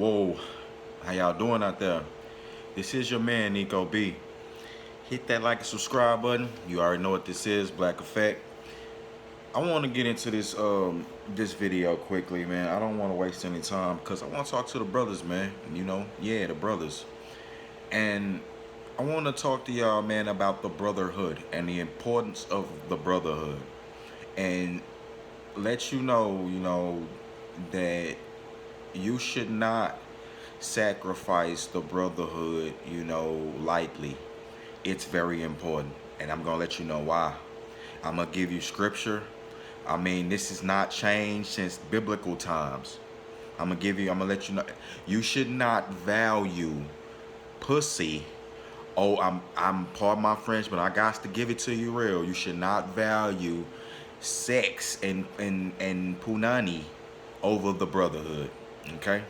Whoa, how y'all doing out there? This is your man, Nico B. Hit that like and subscribe button. You already know what this is, Black Effect. I want to get into this video quickly, man. I don't want to waste any time because I want to talk to the brothers, man. Yeah, the brothers. And I want to talk to y'all, man, about the brotherhood and the importance of the brotherhood. And let you know, that you should not sacrifice the brotherhood, lightly. It's very important. And I'm going to let you know why. I'm going to give you scripture. I mean, this has not changed since biblical times. I'm going to let you know. You should not value pussy. Oh, I'm pardon my French, but I got to give it to you real. You should not value sex and punani over the brotherhood. Okay?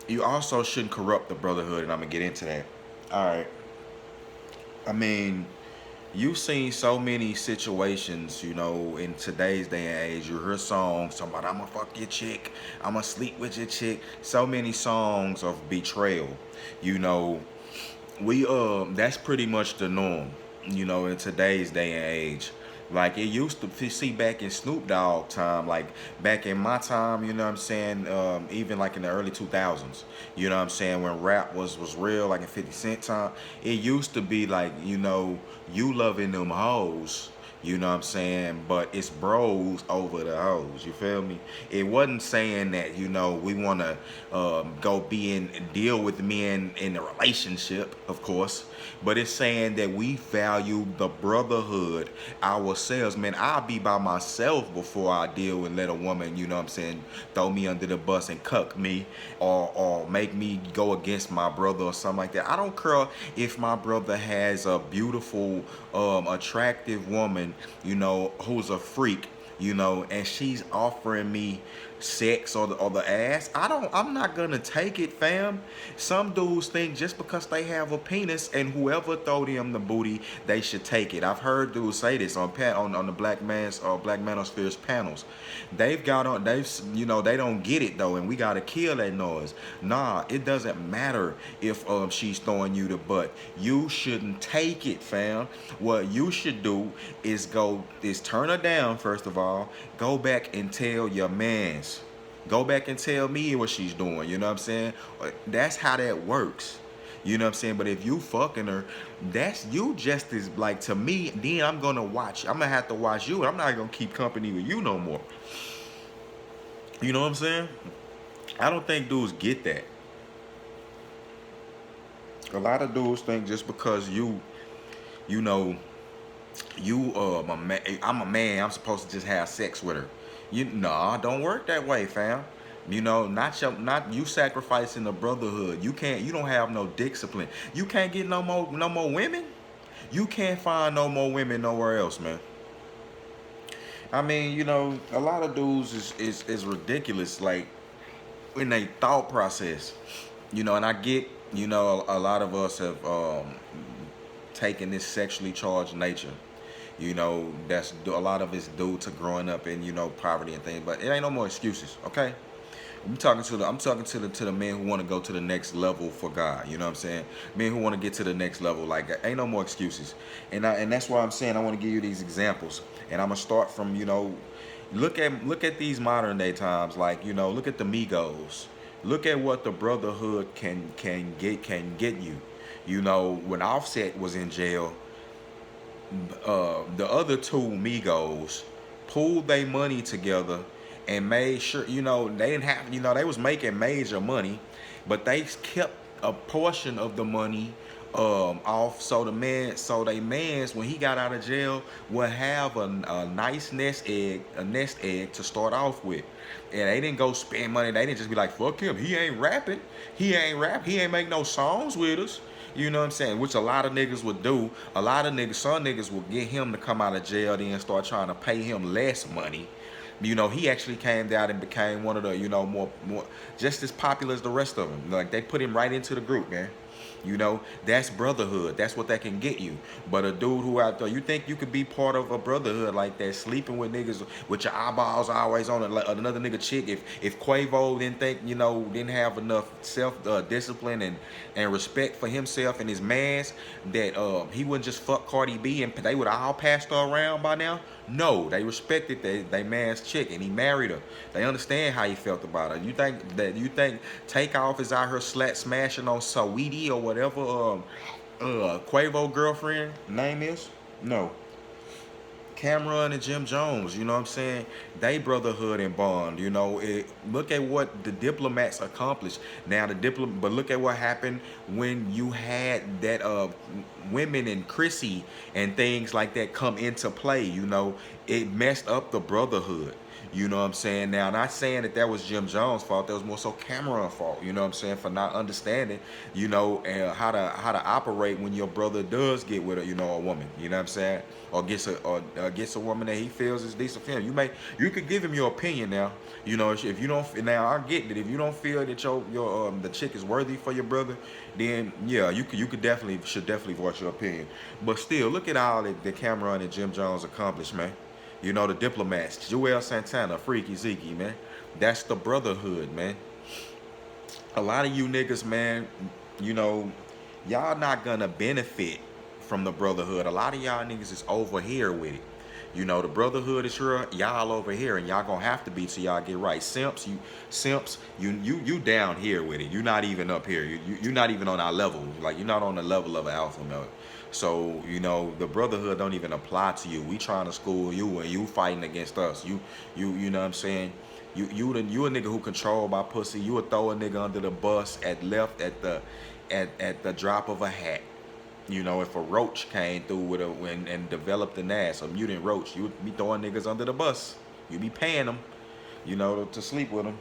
You also shouldn't corrupt the brotherhood, and I'm gonna get into that. All right. I mean, you've seen so many situations, in today's day and age. You hear songs talking about, I'm gonna fuck your chick, I'm gonna sleep with your chick. So many songs of betrayal. You know, that's pretty much the norm, in today's day and age. Like it used to see back in Snoop Dogg time, like back in my time, you know what I'm saying? Even like in the early 2000s, you know what I'm saying? When rap was real, like in 50 Cent time, it used to be like, you loving them hoes. You know what I'm saying? But it's bros over the hoes. You feel me? It wasn't saying that, we want to go deal with men in a relationship, of course. But it's saying that we value the brotherhood ourselves. Man, I'll be by myself before I deal and let a woman, you know what I'm saying, throw me under the bus and cuck me or make me go against my brother or something like that. I don't care if my brother has a beautiful, attractive woman, who's a freak, and she's offering me sex or the ass. I'm not gonna take it, fam. Some dudes think just because they have a penis and whoever throw them the booty, they should take it. I've heard dudes say this on the Black Manosphere's panels. They don't get it though, and we gotta kill that noise. Nah, it doesn't matter if she's throwing you the butt. You shouldn't take it, fam. What you should do is turn her down first of all. Go back and tell your mans. Go back and tell me what she's doing. You know what I'm saying? That's how that works. You know what I'm saying? But if you fucking her, that's you just as like to me, then I'm gonna watch. I'm gonna have to watch you. I'm not gonna keep company with you no more. You know what I'm saying? I don't think dudes get that. A lot of dudes think just because you know, I'm a man, I'm supposed to just have sex with her. Nah, don't work that way, fam. Not you sacrificing the brotherhood. You don't have no discipline. You can't get no more women. You can't find no more women nowhere else, man. I mean, a lot of dudes is ridiculous, like in their thought process. And I get, a lot of us have taken this sexually charged nature. That's a lot of it's due to growing up in, poverty and things. But it ain't no more excuses, okay? I'm talking to the men who want to go to the next level for God. You know what I'm saying? Men who want to get to the next level. Like ain't no more excuses. And that's why I'm saying I want to give you these examples. And I'm gonna start from, look at these modern day times. Like, look at the Migos. Look at what the brotherhood can get you. When Offset was in jail, the other two Migos pooled their money together and made sure, they didn't have, they was making major money, but they kept a portion of the money off, so they mans, when he got out of jail, would have a nice nest egg to start off with. And they didn't go spend money. They didn't just be like, fuck him, he ain't rapping, he ain't make no songs with us. You know what I'm saying? Which a lot of niggas would do. Some niggas would get him to come out of jail, then start trying to pay him less money. He actually came down and became one of the, more just as popular as the rest of them. Like, they put him right into the group, man. You know, that's brotherhood. That's what that can get you. But a dude who out there, you think you could be part of a brotherhood like that, sleeping with niggas with your eyeballs always on another nigga chick. If Quavo didn't think, didn't have enough self discipline and respect for himself and his mans, that he wouldn't just fuck Cardi B and they would all passed her around by now. No, they respected they man's chick and he married her. They understand how he felt about her. You think Takeoff is out here smashing on Saweetie or whatever Quavo girlfriend name is? No. Cameron and Jim Jones, you know what I'm saying? They brotherhood and bond, look at what the diplomats accomplished. Now but look at what happened when you had that women and Chrissy and things like that come into play, it messed up the brotherhood. You know what I'm saying? Now, not saying that was Jim Jones' fault. That was more so Cameron's fault. You know what I'm saying? For not understanding, how to operate when your brother does get with a woman. You know what I'm saying? Or gets a woman that he feels is decent for him. You could give him your opinion now. If you don't now, I get that if you don't feel that your the chick is worthy for your brother, then yeah, you should definitely voice your opinion. But still, look at all that Cameron and Jim Jones accomplished, man. The diplomats, Joel Santana, Freaky Zeke, man. That's the brotherhood, man. A lot of you niggas, man, y'all not gonna benefit from the brotherhood. A lot of y'all niggas is over here with it. The brotherhood is here, y'all over here, and y'all gonna have to be till y'all get right. Simps, you down here with it. You're not even up here. You're not even on our level. Like, you're not on the level of an alpha male. So, the brotherhood don't even apply to you. We trying to school you and you fighting against us. You know what I'm saying? You a nigga who controlled by pussy. You would throw a nigga under the bus at the drop of a hat. If a roach came through with and developed an ass, a mutant roach, you would be throwing niggas under the bus. You be paying them, to sleep with them.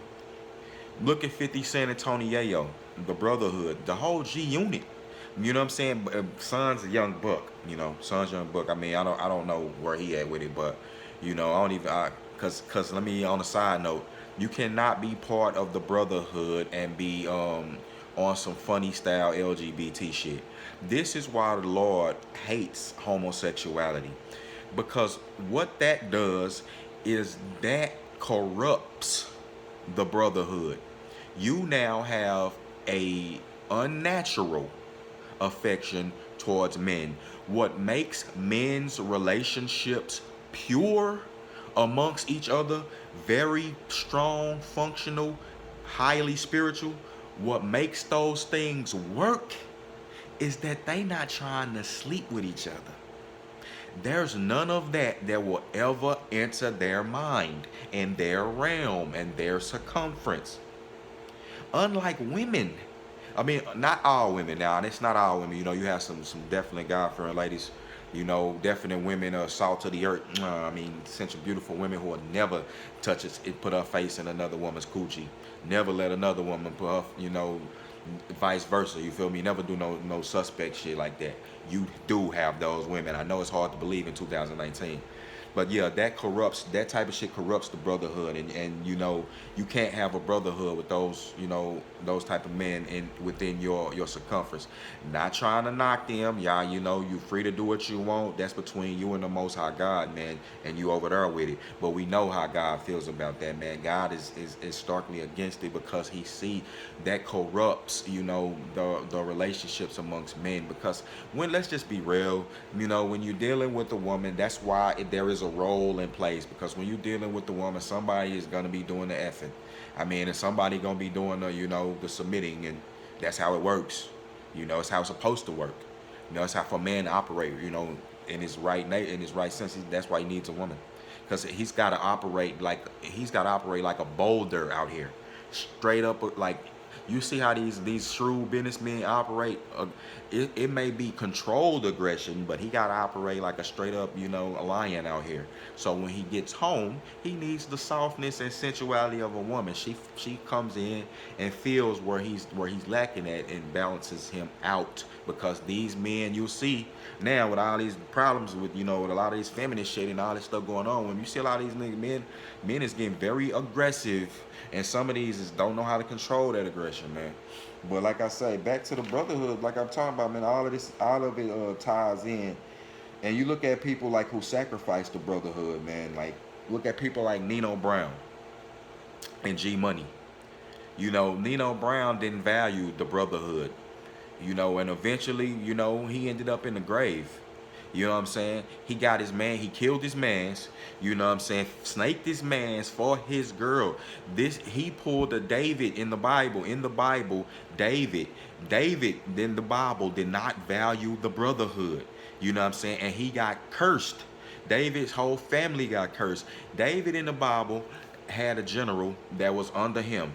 Look at 50 Cent and Tony Yayo, the brotherhood, the whole G Unit. You know what I'm saying? Son's a young buck. Son's young buck. I mean, I don't know where he at with it, but I don't even. Cause let me on a side note, you cannot be part of the brotherhood and be on some funny style LGBT shit. This is why the Lord hates homosexuality, because what that does is that corrupts the brotherhood. You now have a unnatural affection towards men. What makes men's relationships pure amongst each other, very strong, functional, highly spiritual, what makes those things work is that they not trying to sleep with each other. There's none of that will ever enter their mind and their realm and their circumference. Unlike women, I mean, not all women now, and it's not all women. You have some definitely God-fearing ladies. Definite women, salt of the earth. Essential beautiful women who will never touch it, put her face in another woman's coochie. Never let another woman put her, vice versa. You feel me? Never do no suspect shit like that. You do have those women. I know it's hard to believe in 2019. But yeah, that type of shit corrupts the brotherhood, and you can't have a brotherhood with those type of men within your circumference. Not trying to knock them, y'all. You free to do what you want. That's between you and the Most High God, man, and you over there with it. But we know how God feels about that, man. God is starkly against it because He see that corrupts, the relationships amongst men. Because let's just be real, when you're dealing with a woman, that's why there is a role in place, because when you're dealing with the woman, somebody is going to be doing the effing. And somebody going to be doing the submitting, and that's how it works. It's how it's supposed to work. It's how for a man to operate, in his right sense. That's why he needs a woman, because he's got to operate like a boulder out here, straight up. Like, you see how these shrewd businessmen operate. It may be controlled aggression, but he got to operate like a straight up, a lion out here. So when he gets home, he needs the softness and sensuality of a woman. She comes in and feels where he's lacking at and balances him out. Because these men, you'll see now with all these problems with with a lot of this feminist shit and all this stuff going on, when you see a lot of these men is getting very aggressive, and some of these don't know how to control that aggression. transgression, man. But like I say, back to the brotherhood, like I'm talking about, man, all of this, all of it ties in. And you look at people like who sacrificed the brotherhood, man. Like look at people like Nino Brown and G Money. You know, Nino Brown didn't value the brotherhood. You know, and eventually, you know, he ended up in the grave. You know what I'm saying? He got his man, he killed his mans, you know what I'm saying? Snaked his mans for his girl. This he pulled a David in the Bible. In the Bible, David in the Bible did not value the brotherhood. You know what I'm saying? And he got cursed. David's whole family got cursed. David in the Bible had a general that was under him.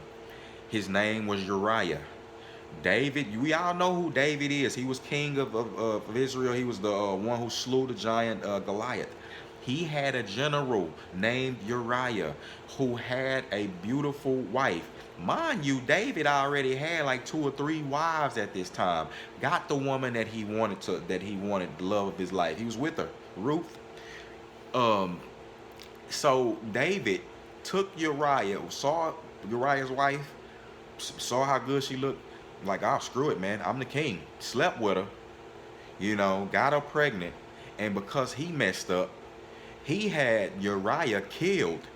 His name was Uriah. David, we all know who David is. He was king of Israel. He was the one who slew the giant Goliath. He had a general named Uriah who had a beautiful wife. Mind you, David already had like 2 or 3 wives at this time. Got the woman that he wanted, the love of his life. He was with her, Ruth. Um, so David took Uriah, saw Uriah's wife, saw how good she looked, like, oh, screw it, man, I'm the king. Slept with her, you know, got her pregnant, and because he messed up, he had Uriah killed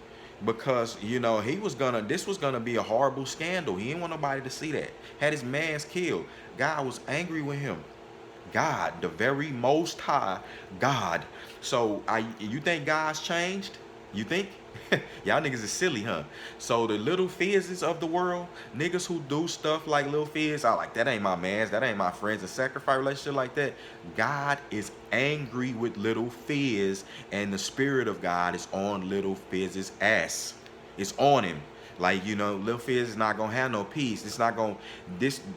because, you know, this was gonna be a horrible scandal. He didn't want nobody to see that. Had his mans killed. God was angry with him. God, the very most high God. So you think God's changed? You think? Y'all niggas is silly, huh? So the little fizzes of the world, niggas who do stuff like little fizz, I like, that ain't my mans, that ain't my friends, and sacrifice relationship like that. God is angry with little fizz, and the spirit of God is on little fizz's ass. It's on him. Like, you know, Lil Fizz is not gonna have no peace. It's not gonna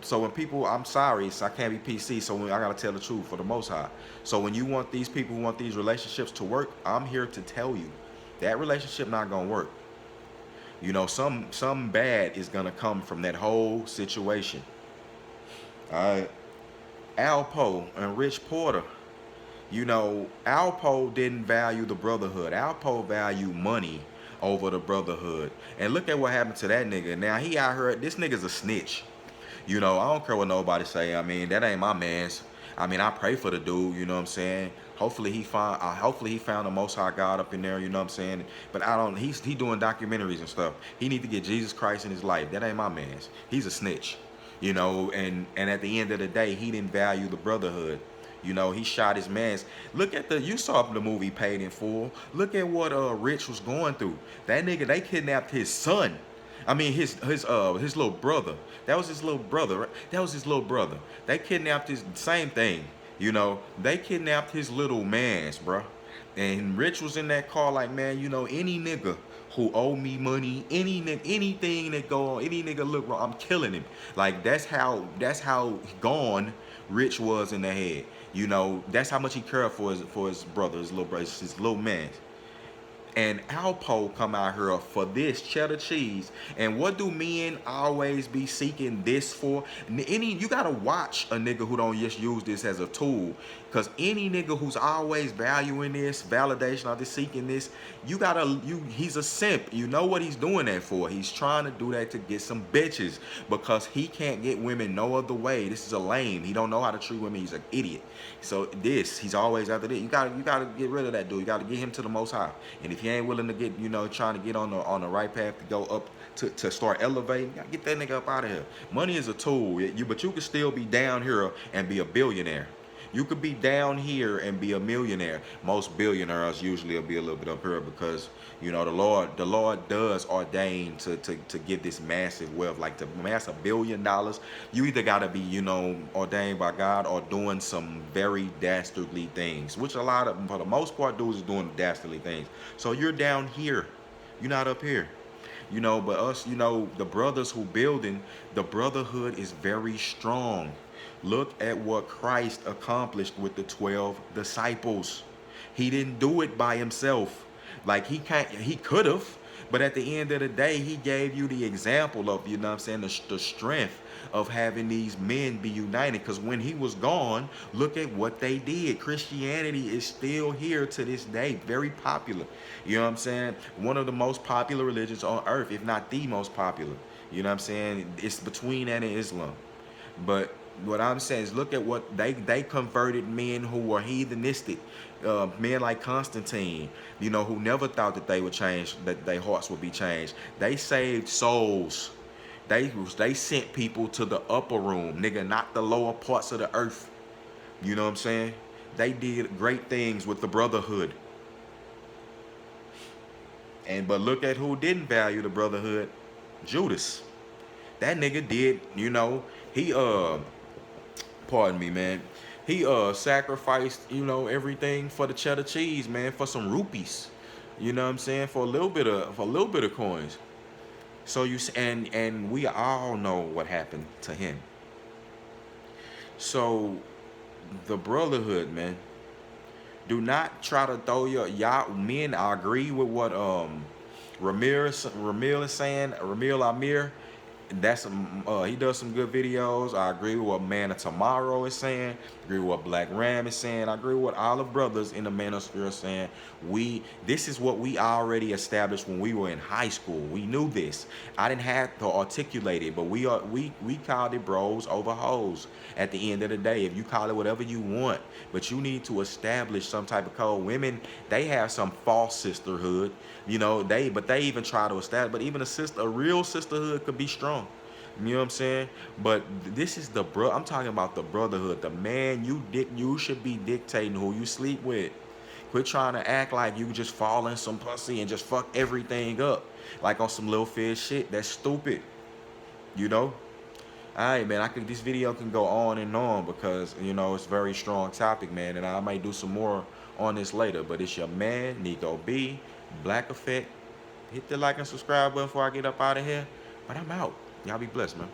so when people, I'm sorry, so I can't be PC, so I gotta tell the truth for the most high. So when you want these people who want these relationships to work, I'm here to tell you that relationship not gonna work. You know, some bad is gonna come from that whole situation. Alright. Alpo and Rich Porter. You know, Alpo didn't value the brotherhood. Alpo valued money over the brotherhood. And look at what happened to that nigga. Now he out here, this nigga's a snitch. You know, I don't care what nobody say. I mean, that ain't my man's. I mean, I pray for the dude, you know what I'm saying? Hopefully he found the most high God up in there, you know what I'm saying? But I don't, he doing documentaries and stuff. He need to get Jesus Christ in his life. That ain't my man's. He's a snitch. You know, and at the end of the day, he didn't value the brotherhood. You know, he shot his mans. Look at you saw the movie Paid in Full. Look at what Rich was going through. That nigga, they kidnapped his son. I mean, his little brother. That was his little brother. Right? That was his little brother. They kidnapped his, same thing. You know, they kidnapped his little mans, bro. And Rich was in that car like, man, you know, any nigga who owe me money, anything that go on, any nigga look wrong, I'm killing him. Like that's how gone Rich was in the head. You know, that's how much he cared for his brother, his little brother, his little man. And Alpo come out here for this cheddar cheese. And what do men always be seeking this for? You gotta watch a nigga who don't just use this as a tool. Cause any nigga who's always valuing this, validation or just seeking this, he's a simp. You know what he's doing that for. He's trying to do that to get some bitches. Because he can't get women no other way. This is a lame. He don't know how to treat women. He's an idiot. So he's always after this. You gotta get rid of that dude. You gotta get him to the most high. And if he ain't willing to get, you know, trying to get on the right path to go up to start elevating, you gotta get that nigga up out of here. Money is a tool, but you can still be down here and be a billionaire. You could be down here and be a millionaire. Most billionaires usually will be a little bit up here because, you know, the Lord does ordain to give this massive wealth, like to amass $1 billion. You either gotta be, you know, ordained by God or doing some very dastardly things, which a lot of, for the most part, dudes is doing dastardly things. So you're down here, you're not up here. You know, but us, you know, the brothers who building, the brotherhood is very strong. Look at what Christ accomplished with the 12 disciples. He didn't do it by himself. Like he could have, but at the end of the day, he gave you the example of, you know what I'm saying, the strength of having these men be united. Because when he was gone, look at what they did. Christianity is still here to this day, very popular. You know what I'm saying? One of the most popular religions on earth, if not the most popular. You know what I'm saying? It's between that and Islam. But what I'm saying is, look at what they converted men who were heathenistic, men like Constantine, you know, who never thought that they would change, that their hearts would be changed. They saved souls. They sent people to the upper room, nigga, not the lower parts of the earth. You know what I'm saying? They did great things with the brotherhood. And but look at who didn't value the brotherhood. Judas. That nigga did, you know, he pardon me, man. He sacrificed, you know, everything for the cheddar cheese, man, for some rupees. You know what I'm saying? For a little bit of coins. So and we all know what happened to him. So the brotherhood, man. Do not try to throw y'all men. I agree with what Ramil is saying. Ramil Amir, that's he does some good videos. I agree with what Man of Tomorrow is saying. I agree with what Black Ram is saying. I agree with what all the brothers in the manosphere are saying. This is what we already established when we were in high school. We knew this. I didn't have to articulate it, but we called it bros over hoes. At the end of the day, if you call it whatever you want, but you need to establish some type of code. Women, they have some false sisterhood, you know. But they even try to establish. But even a real sisterhood could be strong. You know what I'm saying? But this is I'm talking about the brotherhood. The man you should be dictating who you sleep with. Quit trying to act like you just fall in some pussy and just fuck everything up. Like on some little fish shit. That's stupid. You know? Alright, man, this video can go on and on because, you know, it's a very strong topic, man, and I might do some more on this later. But it's your man, Nico B, Black Effect. Hit the like and subscribe button before I get up out of here. But I'm out. Y'all be blessed, man.